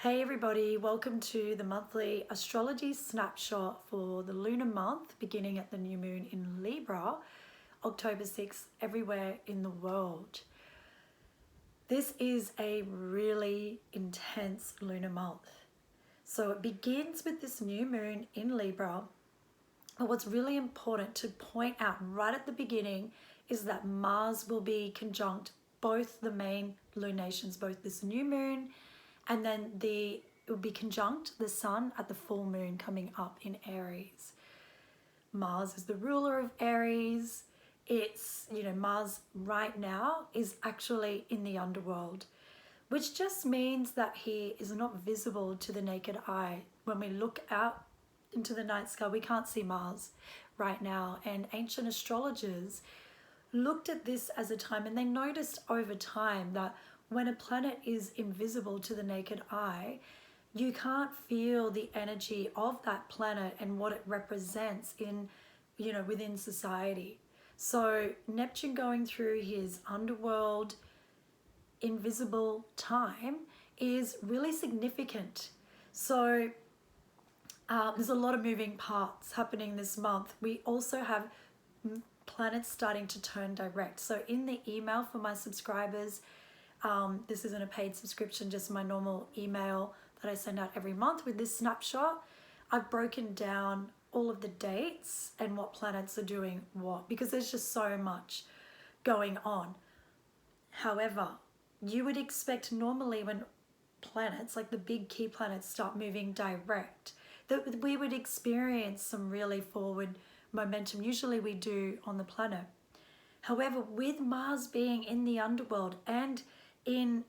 Hey everybody, welcome to the monthly astrology snapshot for the lunar month beginning at the new moon in Libra, October 6th, everywhere in the world. This is a really intense lunar month. So it begins with this new moon in Libra. But what's really important to point out right at the beginning is that Mars will be conjunct both the main lunations, both this new moon and then it will be conjunct the sun at the full moon coming up in Aries. Mars is the ruler of Aries. It's, Mars right now is actually in the underworld, which just means that he is not visible to the naked eye. When we look out into the night sky, we can't see Mars right now. And ancient astrologers looked at this as a time, and they noticed over time that when a planet is invisible to the naked eye, you can't feel the energy of that planet and what it represents in, within society. So Neptune going through his underworld invisible time is really significant. So there's a lot of moving parts happening this month. We also have planets starting to turn direct. So in the email for my subscribers, this isn't a paid subscription, just my normal email that I send out every month with this snapshot. I've broken down all of the dates and what planets are doing what, because there's just so much going on. However, you would expect normally when planets, like the big key planets, start moving direct, that we would experience some really forward momentum. Usually we do on the planet. However, with Mars being in the underworld and in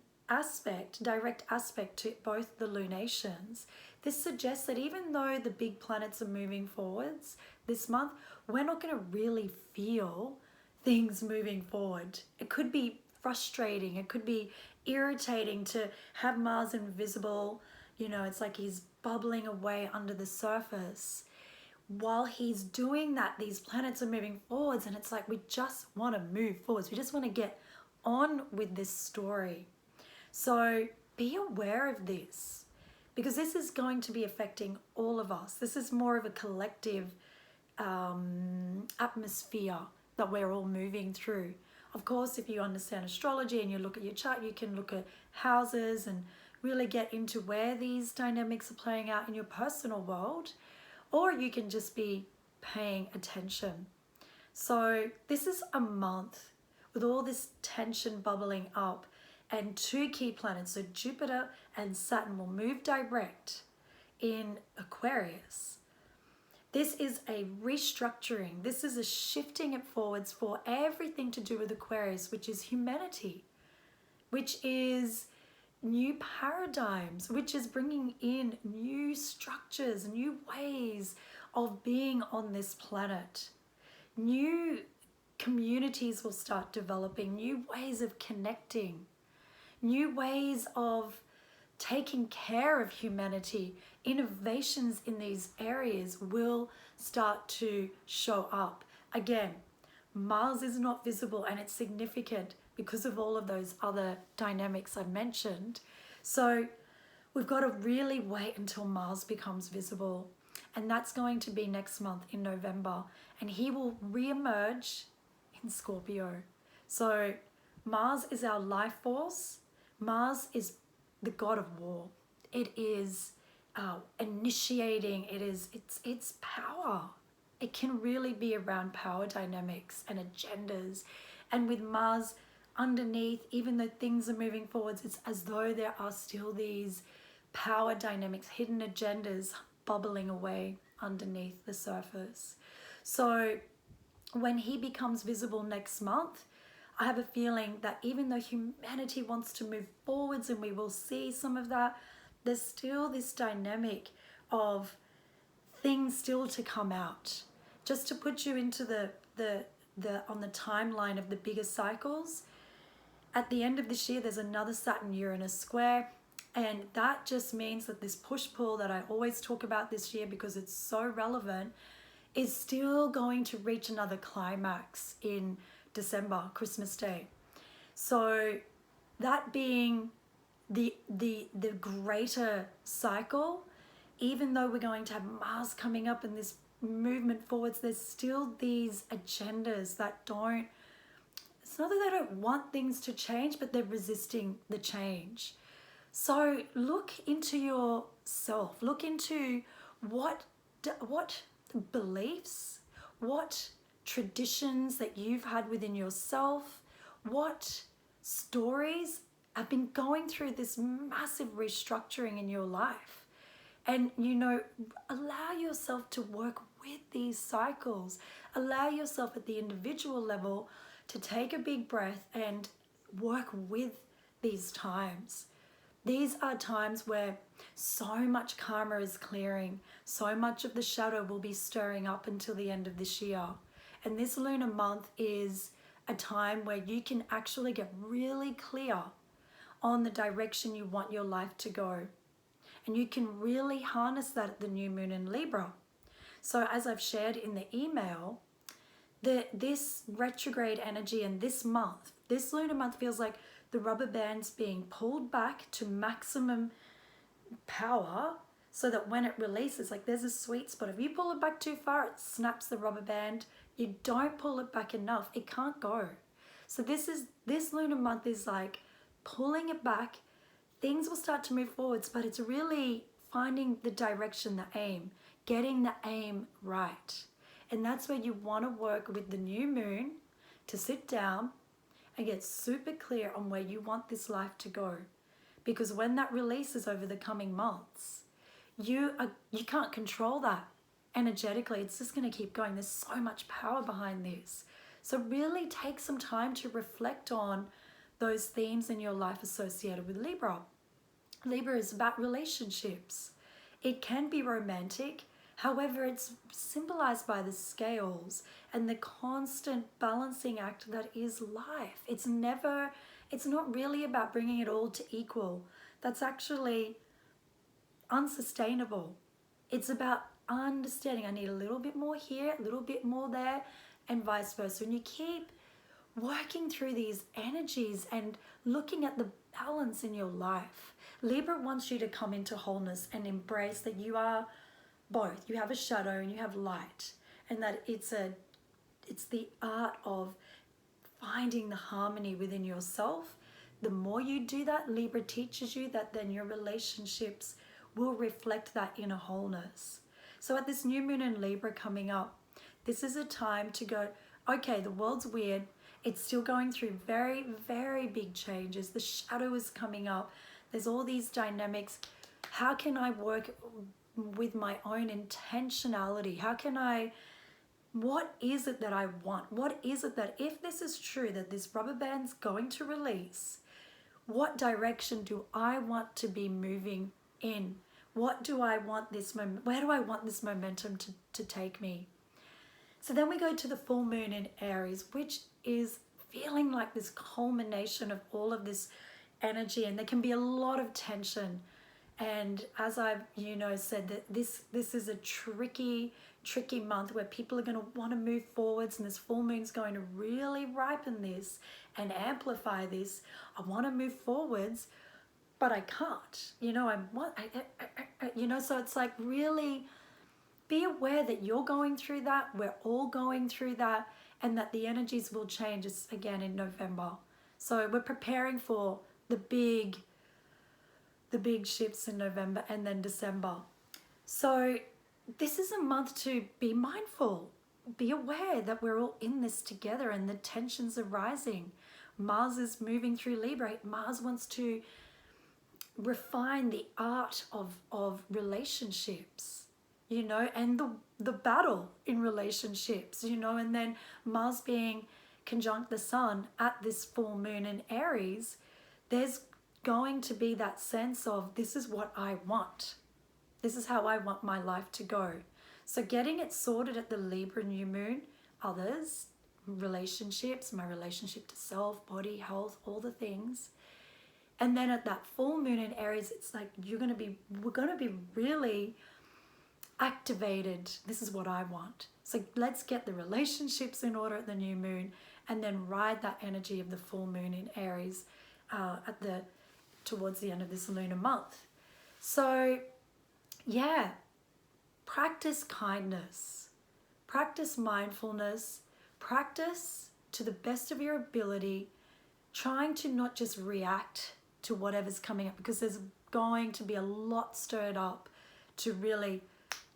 direct aspect to both the lunations, this suggests that even though the big planets are moving forwards this month, we're not going to really feel things moving forward. It could be frustrating, it could be irritating to have Mars invisible. It's like he's bubbling away under the surface. While he's doing that, these planets are moving forwards, and it's like we just want to move forwards. We just want to get on with this story. So be aware of this, because this is going to be affecting all of us. This is more of a collective atmosphere that we're all moving through. Of course, if you understand astrology and you look at your chart, you can look at houses and really get into where these dynamics are playing out in your personal world, or you can just be paying attention. So this is a month with all this tension bubbling up, and two key planets, so Jupiter and Saturn, will move direct in Aquarius. This is a restructuring. This is a shifting it forwards for everything to do with Aquarius, which is humanity, which is new paradigms, which is bringing in new structures, new ways of being on this planet. New communities will start developing, new ways of connecting, new ways of taking care of humanity. Innovations in these areas will start to show up. Again, Mars is not visible, and it's significant because of all of those other dynamics I mentioned. So we've got to really wait until Mars becomes visible. And that's going to be next month in November. And he will re-emerge in Scorpio. So Mars is our life force. Mars is the god of war. It is initiating. It's power. It can really be around power dynamics and agendas. And with Mars underneath, even though things are moving forwards, it's as though there are still these power dynamics, hidden agendas bubbling away underneath the surface. So when he becomes visible next month, I have a feeling that even though humanity wants to move forwards, and we will see some of that, there's still this dynamic of things still to come out. Just to put you into on the timeline of the bigger cycles, at the end of this year, there's another Saturn-Uranus square. And that just means that this push-pull that I always talk about this year, because it's so relevant, is still going to reach another climax in December, Christmas Day. So that being the greater cycle, even though we're going to have Mars coming up in this movement forwards, there's still these agendas that don't, it's not that they don't want things to change, but they're resisting the change. So look into yourself, look into what beliefs, what traditions that you've had within yourself, what stories have been going through this massive restructuring in your life. And, you know, allow yourself to work with these cycles. Allow yourself at the individual level to take a big breath and work with these times. These are times where so much karma is clearing. So much of the shadow will be stirring up until the end of this year. And this lunar month is a time where you can actually get really clear on the direction you want your life to go. And you can really harness that at the new moon in Libra. So as I've shared in the email, this retrograde energy in this month, this lunar month feels like the rubber band's being pulled back to maximum power so that when it releases, like there's a sweet spot. If you pull it back too far, it snaps the rubber band. You don't pull it back enough, it can't go. So this lunar month is like pulling it back. Things will start to move forwards, but it's really finding the direction, the aim, getting the aim right. And that's where you want to work with the new moon to sit down and get super clear on where you want this life to go. Because when that releases over the coming months, you can't control that energetically. It's just going to keep going. There's so much power behind this. So really take some time to reflect on those themes in your life associated with Libra. Libra is about relationships. It can be romantic. However, it's symbolized by the scales and the constant balancing act that is life. It's not really about bringing it all to equal. That's actually unsustainable. It's about understanding I need a little bit more here, a little bit more there, and vice versa. And you keep working through these energies and looking at the balance in your life. Libra wants you to come into wholeness and embrace that you are both. You have a shadow and you have light, and that it's the art of finding the harmony within yourself. The more you do that, Libra teaches you that then your relationships will reflect that inner wholeness. So at this new moon in Libra coming up, this is a time to go, okay, the world's weird. It's still going through very, very big changes. The shadow is coming up. There's all these dynamics. How can I work with my own intentionality? What is it that I want? What is it that, if this is true, that this rubber band's going to release, what direction do I want to be moving in? What do I want where do I want this momentum to take me? So then we go to the full moon in Aries, which is feeling like this culmination of all of this energy, and there can be a lot of tension. And as I've said, that this is a tricky month where people are going to want to move forwards, and this full moon's going to really ripen this and amplify this. I want to move forwards, but I can't. So it's like, really be aware that you're going through that. We're all going through that, and that the energies will change again in November. So we're preparing for the big shifts in November and then December. So this is a month to be mindful, be aware that we're all in this together and the tensions are rising. Mars is moving through Libra. Mars wants to refine the art of relationships, and the battle in relationships, and then Mars being conjunct the Sun at this full moon in Aries, there's going to be that sense of, this is what I want. This is how I want my life to go. So getting it sorted at the Libra new moon, others, relationships, my relationship to self, body, health, all the things. And then at that full moon in Aries, it's like we're going to be really activated. This is what I want. So let's get the relationships in order at the new moon, and then ride that energy of the full moon in Aries at the towards the end of this lunar month. So yeah, practice kindness, practice mindfulness, practice to the best of your ability, trying to not just react to whatever's coming up, because there's going to be a lot stirred up to really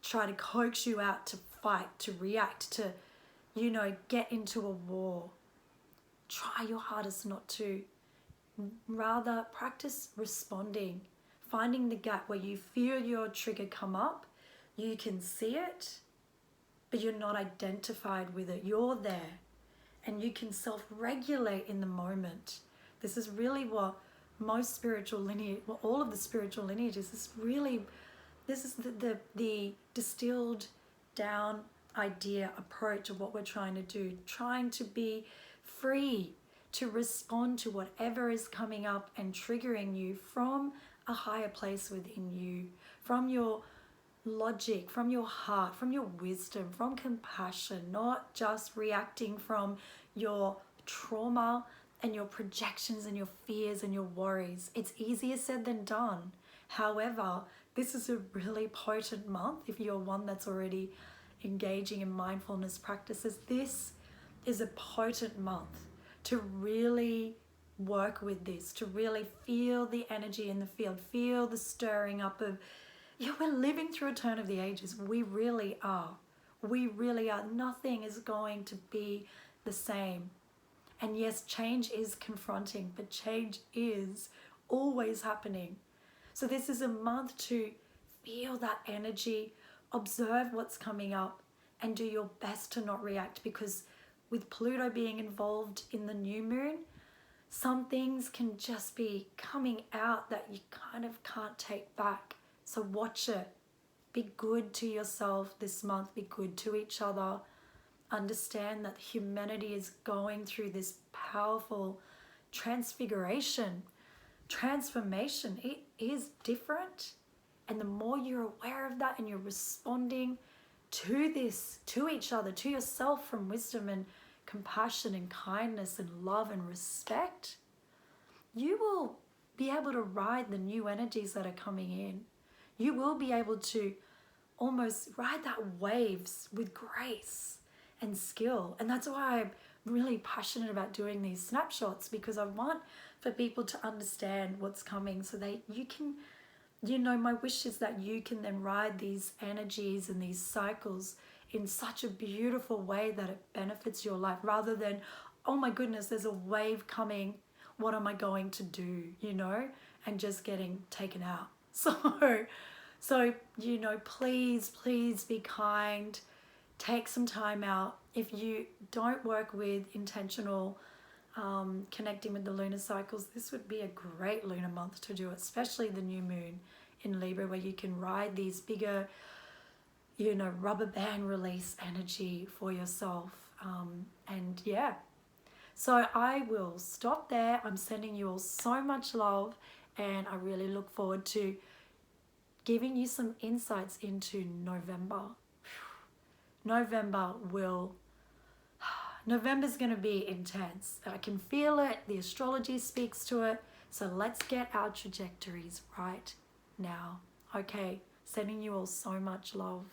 try to coax you out to fight, to react, to, you know, get into a war. Try your hardest not to. Rather, practice responding, finding the gap where you feel your trigger come up, you can see it, but you're not identified with it. You're there, and you can self-regulate in the moment. This is really what most spiritual lineage, well, all of the spiritual lineages, is really, this is the distilled down idea, approach of what we're trying to do, trying to be free to respond to whatever is coming up and triggering you from a higher place within you, from your logic, from your heart, from your wisdom, from compassion, not just reacting from your trauma and your projections and your fears and your worries. It's easier said than done. However, this is a really potent month. If you're one that's already engaging in mindfulness practices, this is a potent month to really work with this, to really feel the energy in the field, feel the stirring up of, yeah, we're living through a turn of the ages. We really are. We really are. Nothing is going to be the same. And yes, change is confronting, but change is always happening. So this is a month to feel that energy, observe what's coming up, and do your best to not react, because with Pluto being involved in the new moon, some things can just be coming out that you kind of can't take back. So watch it. Be good to yourself this month. Be good to each other. Understand that humanity is going through this powerful transfiguration, transformation. It is different. And the more you're aware of that and you're responding to this, to each other, to yourself from wisdom and compassion and kindness and love and respect, you will be able to ride the new energies that are coming in. You will be able to almost ride that waves with grace and skill. And that's why I'm really passionate about doing these snapshots, because I want for people to understand what's coming so you can, you know, my wish is that you can then ride these energies and these cycles in such a beautiful way that it benefits your life, rather than, oh my goodness, there's a wave coming, what am I going to do, you know, and just getting taken out. So, you know, please be kind. Take some time out. If you don't work with intentional connecting with the lunar cycles, this would be a great lunar month to do, especially the new moon in Libra, where you can ride these bigger, you know, rubber band release energy for yourself. And yeah, so I will stop there. I'm sending you all so much love, and I really look forward to giving you some insights into November. November's going to be intense. I can feel it. The astrology speaks to it. So let's get our trajectories right now. Okay, sending you all so much love.